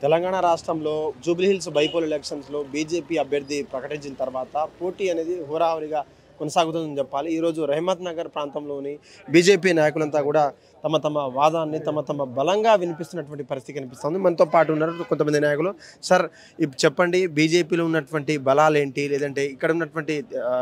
తెలంగాణ రాష్ట్రంలో జూబ్లీహిల్స్ బైపోల్ ఎలక్షన్స్లో బీజేపీ అభ్యర్థి ప్రకటించిన తర్వాత పోటీ అనేది హోరాహోరీగా కొనసాగుతుందని చెప్పాలి. ఈరోజు రహమత్ నగర్ ప్రాంతంలోని బీజేపీ నాయకులంతా కూడా తమ తమ వాదాన్ని తమ బలంగా వినిపిస్తున్నటువంటి పరిస్థితి కనిపిస్తుంది. మనతో పాటు ఉన్నారు కొంతమంది నాయకులు. సార్, చెప్పండి, బీజేపీలో ఉన్నటువంటి బలాలు ఏంటి, లేదంటే ఇక్కడ ఉన్నటువంటి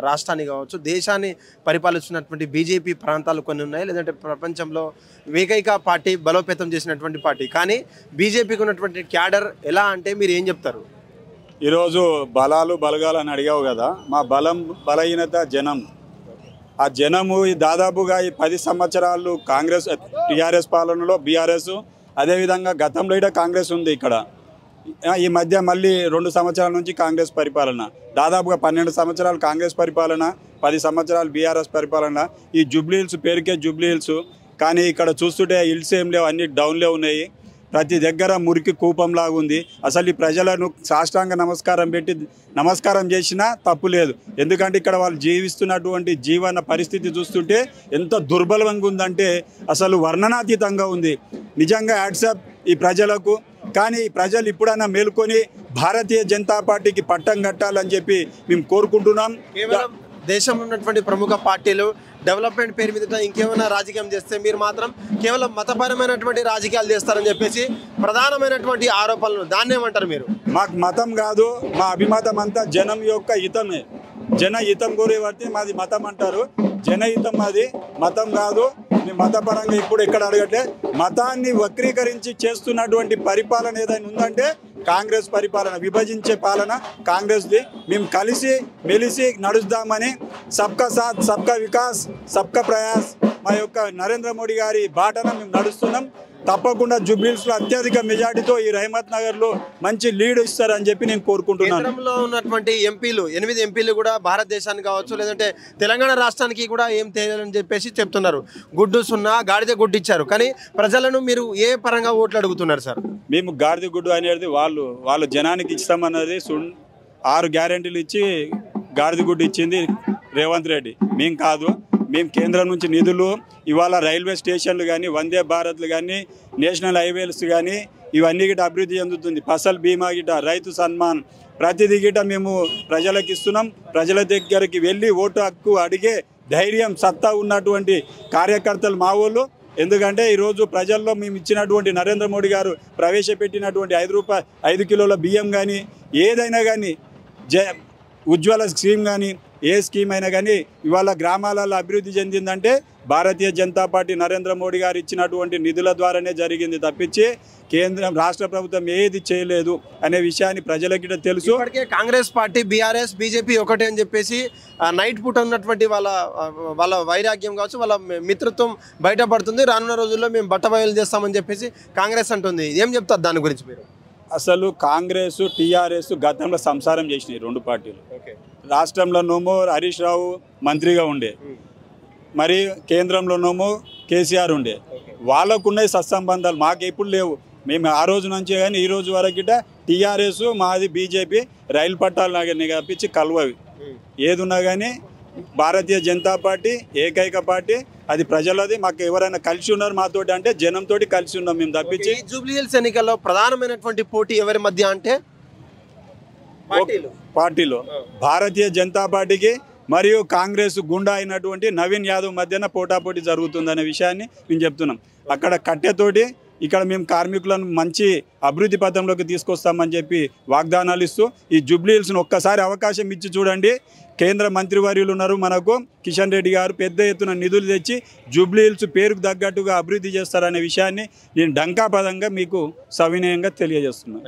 రాష్ట్రాన్ని కావచ్చు, దేశాన్ని పరిపాలిస్తున్నటువంటి బీజేపీ ప్రాంతాలు కొన్ని ఉన్నాయి, లేదంటే ప్రపంచంలో ఏకైక పార్టీ బలోపేతం చేసినటువంటి పార్టీ, కానీ బీజేపీకి ఉన్నటువంటి క్యాడర్ ఎలా అంటే మీరు ఏం చెప్తారు? ఈరోజు బలాలు బలగాలు అని అడిగావు కదా, మా బలహీనత జనం. ఆ జనము దాదాపుగా ఈ 10 సంవత్సరాలు కాంగ్రెస్ టీఆర్ఎస్ పాలనలో బీఆర్ఎస్, అదేవిధంగా గతంలో కూడా కాంగ్రెస్ ఉంది ఇక్కడ. ఈ మధ్య మళ్ళీ 2 సంవత్సరాల నుంచి కాంగ్రెస్ పరిపాలన, దాదాపుగా 12 సంవత్సరాలు కాంగ్రెస్ పరిపాలన, 10 సంవత్సరాలు బీఆర్ఎస్ పరిపాలన. ఈ జూబ్లీహిల్స్ పేరుకే జూబ్లీహిల్స్, కానీ ఇక్కడ చూస్తుంటే హిల్స్ ఏం లేవు, అన్ని డౌన్లే ఉన్నాయి. ప్రతి దగ్గర మురికి కూపంలాగా ఉంది. అసలు ఈ ప్రజలను సాష్టాంగ నమస్కారం పెట్టి నమస్కారం చేసినా తప్పు లేదు. ఎందుకంటే ఇక్కడ వాళ్ళు జీవిస్తున్నటువంటి జీవన పరిస్థితి చూస్తుంటే ఎంత దుర్బలంగా ఉందంటే అసలు వర్ణనాతీతంగా ఉంది. నిజంగా హ్యాట్సాప్ ఈ ప్రజలకు. కానీ ఈ ప్రజలు ఇప్పుడైనా మేల్కొని భారతీయ జనతా పార్టీకి పట్టం కట్టాలని చెప్పి మేము కోరుకుంటున్నాం. కేవలం దేశంలో ఉన్నటువంటి ప్రముఖ పార్టీలు డెవలప్మెంట్ పేరు మీద ఇంకేమైనా రాజకీయం చేస్తే మీరు మాత్రం కేవలం మతపరమైనటువంటి రాజకీయాలు చేస్తారని చెప్పేసి ప్రధానమైనటువంటి ఆరోపణలు, దాన్ని ఏమంటారు మీరు? మాకు మతం కాదు, మా అభిమతం అంతా జనం యొక్క హితమే. జన హితం కోరేవాడితే మాది మతం అంటారు. జనహితం మాది, మతం కాదు. మేము మతపరంగా ఇప్పుడు ఎక్కడ అడగట్లే. మతాన్ని వక్రీకరించి చేస్తున్నటువంటి పరిపాలన ఏదైనా ఉందంటే కాంగ్రెస్ పరిపాలన, విభజించే పాలన కాంగ్రెస్ది. మేము కలిసి మెలిసి నడుస్తామని సబ్కా సాత్ సబ్కా వికాస్ సబ్కా ప్రయాస్ మా యొక్క నరేంద్ర మోడీ గారి బాటన మేము నడుస్తున్నాం. తప్పకుండా జూబ్లీహిల్స్లో అత్యధిక మెజార్టీతో ఈ రహమత్ నగర్లో మంచి లీడ్ ఇస్తారని చెప్పి నేను కోరుకుంటున్నాను. కేంద్రంలో ఉన్నటువంటి ఎంపీలు 8 ఎంపీలు కూడా భారతదేశానికి కావచ్చు, లేదంటే తెలంగాణ రాష్ట్రానికి కూడా ఏం తెలియాలని చెప్పేసి చెప్తున్నారు. గుడ్డు సున్నా గాడిద గుడ్డు ఇచ్చారు, కానీ ప్రజలను మీరు ఏ పరంగా ఓట్లు అడుగుతున్నారు సార్? మేము గాడిద గుడ్డు అనేది వాళ్ళు జనానికి ఇస్తామన్నది 6 గ్యారెంటీలు ఇచ్చి గాడిద గుడ్డు ఇచ్చింది రేవంత్ రెడ్డి. మేము కాదు. మేము కేంద్రం నుంచి నిధులు, ఇవాళ రైల్వే స్టేషన్లు కానీ, వందే భారత్లు కానీ, నేషనల్ హైవేస్ కానీ ఇవన్నీ గిట అభివృద్ధి చెందుతుంది. ఫసల్ బీమా గిట, రైతు సన్మాన్, ప్రతిదీ గిట మేము ప్రజలకు ఇస్తున్నాం. ప్రజల దగ్గరికి వెళ్ళి ఓటు హక్కు అడిగే ధైర్యం, సత్తా ఉన్నటువంటి కార్యకర్తలు మా వాళ్ళు. ఎందుకంటే ఈరోజు ప్రజల్లో మేము ఇచ్చినటువంటి నరేంద్ర మోడీ గారు ప్రవేశపెట్టినటువంటి 5 కిలోల బియ్యం కానీ, ఏదైనా కానీ, ఉజ్వల స్కీమ్ కానీ, ఏ స్కీమ్ అయినా కానీ ఇవాళ గ్రామాలలో అభివృద్ధి చెందిందంటే భారతీయ జనతా పార్టీ నరేంద్ర మోడీ గారు ఇచ్చినటువంటి నిధుల ద్వారానే జరిగింది తప్పించి కేంద్రం రాష్ట్ర ప్రభుత్వం ఏది చేయలేదు అనే విషయాన్ని ప్రజలకి తెలుసు. ఇప్పటికే కాంగ్రెస్ పార్టీ, బీఆర్ఎస్, బీజేపీ ఒకటే అని చెప్పేసి నైట్ పూట ఉన్నటువంటి వాళ్ళ వైరాగ్యం కావచ్చు, వాళ్ళ మిత్రత్వం బయటపడుతుంది. రానున్న రోజుల్లో మేము బట్టబయలు చేస్తామని చెప్పేసి కాంగ్రెస్ అంటుంది. ఏం చెప్తారు దాని గురించి మీరు? అసలు కాంగ్రెస్ టీఆర్ఎస్ గతంలో సంసారం చేసినాయి 2 పార్టీలు. రాష్ట్రంలోనేమో హరీష్ రావు మంత్రిగా ఉండే, మరి కేంద్రంలోనేమో కేసీఆర్ ఉండే. వాళ్ళకున్న సత్సంబంధాలు మాకు ఎప్పుడు లేవు. మేము ఆ రోజు నుంచి కానీ ఈ రోజు వరకు టీఆర్ఎస్ మాది బీజేపీ రైలు పట్టాలు కప్పించి కలవవి. ఏది ఉన్నా కానీ భారతీయ జనతా పార్టీ ఏకైక పార్టీ, అది ప్రజలది. మాకు ఎవరైనా కలిసి ఉన్నారు మాతోటి అంటే జనంతో కలిసి ఉన్నాం మేము తప్పించి. జూబ్లీహిల్స్ ఎన్నికల్లో ప్రధానమైనటువంటి పోటీ ఎవరి మధ్య అంటే పార్టీలో భారతీయ జనతా పార్టీకి మరియు కాంగ్రెస్ గుండా అయినటువంటి నవీన్ యాదవ్ మధ్యన పోటాపోటీ జరుగుతుందనే విషయాన్ని మేము చెప్తున్నాం. అక్కడ కట్టెతోటి ఇక్కడ మేము కార్మికులను మంచి అభివృద్ధి పథంలోకి తీసుకొస్తామని చెప్పి వాగ్దానాలు ఇస్తూ ఈ జూబ్లీహిల్స్ను ఒక్కసారి అవకాశం ఇచ్చి చూడండి. కేంద్ర మంత్రివర్యులు ఉన్నారు మనకు, కిషన్ రెడ్డి గారు పెద్ద ఎత్తున నిధులు తెచ్చి జూబ్లీహిల్స్ పేరుకు తగ్గట్టుగా అభివృద్ధి చేస్తారనే విషయాన్ని నేను డంకాపదంగా మీకు సవినయంగా తెలియజేస్తున్నాను.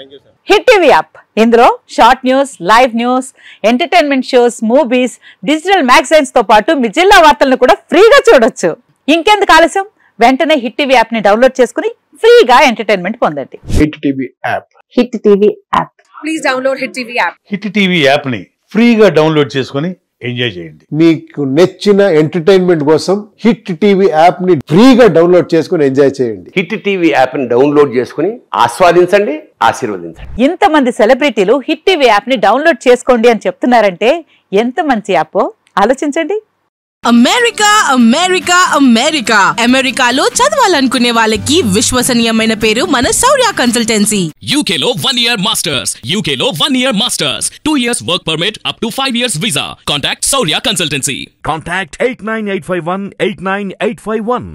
హిట్ టీవీ యాప్, ఇందులో short news, live news, entertainment shows, movies, digital magazines తో పాటు మీ జిల్లా వార్తలను కూడా ఫ్రీగా చూడొచ్చు. ఇంకెందుకు ఆలస్యం, వెంటనే హిట్ టీవీ యాప్ ని డౌన్లోడ్ చేసుకుని ఫ్రీగా ఎంటర్టైన్మెంట్ పొందండి. Hit TV app. Hit TV app. Please download hit TV app. Hit TV app ని ఫ్రీగా డౌన్లోడ్ చేసుకుని ఎంజాయ్ చేయండి. మీకు నచ్చిన ఎంటర్టైన్మెంట్ కోసం హిట్ టీవీ యాప్ ని ఫ్రీగా డౌన్లోడ్ చేసుకుని ఎంజాయ్ చేయండి. హిట్ టీవీ యాప్ ని డౌన్లోడ్ చేసుకుని ఆస్వాదించండి, ఆశీర్వదించండి. ఇంతమంది సెలబ్రిటీలు హిట్ టీవీ యాప్ ని డౌన్లోడ్ చేసుకోండి అని చెప్తున్నారంటే ఎంత మంచి యాప్ ఆలోచించండి. అమెరికా అమెరికా అమెరికా అమెరికాలో చదవాలనుకునే వాళ్ళకి విశ్వసనీయమైన పేరు మన శౌర్య కన్సల్టెన్సీ. UK లో 1 year masters, UK లో 1 year masters, 2 years work permit up to 5 years visa. Contact Saurya Consultancy. Contact 89851 89851.